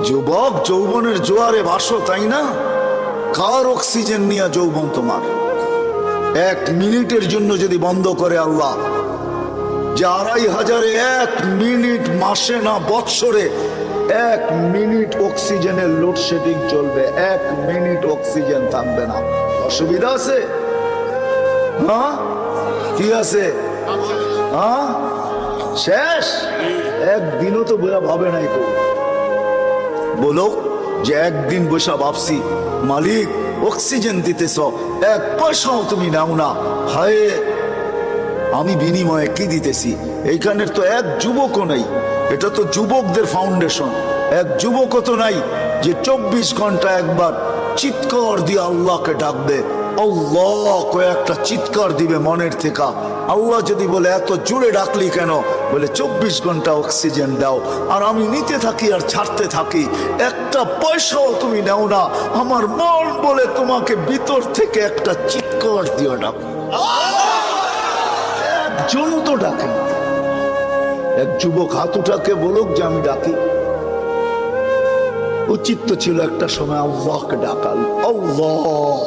যুবক, যৌবনের জোয়ারে ভাসো, তাই না? কার অক্সিজেন নিয়ে যৌবন তোমার? 1 মিনিটের জন্য যদি বন্ধ করে আল্লাহ, যে 2500 1 মিনিট, মাসে না বৎসরে 1 মিনিট অক্সিজেনের লোডশেডিং চলবে, 1 মিনিট অক্সিজেন থাকবে না, অসুবিধা আছে? হ্যাঁ, কি আছে? হ্যাঁ, শেষ। একদিনও তো বোঝা ভাবে নাই কো। বলো যে একদিন বসা ভাবছি, মালিক অক্সিজেন দিতেছ, 1 পয়সাও তুমি নাও না, হায় আমি বিনিময়ে কি দিতেছি? এইখানের তো 1 যুবকও নাই। এটা তো যুবকদের ফাউন্ডেশন। 1 যুবকও তো নাই যে 24 ঘন্টা একবার চিৎকার দিয়ে আল্লাহকে ডাকবে। আল্লাহ কয়েকটা চিৎকার দিবে মনের থেকে। আল্লাহ যদি বলে এত জোরে ডাকলি কেন? বলে 24 ঘন্টা অক্সিজেন দাও, আর আমি নিতে থাকি আর ছাড়তে থাকি, 1টা পয়সাও তুমি নাও না। আমার মন বলে তোমাকে ভিতর থেকে একটা চিৎকার দিয়ে ডাক। একজন তো ডাকে। 1 যুবক হাতুটাকে বলুক যে আমি ডাকি। উচিত তো ছিল একটা সময় আল্লাহকে ডাকাল। আল্লাহ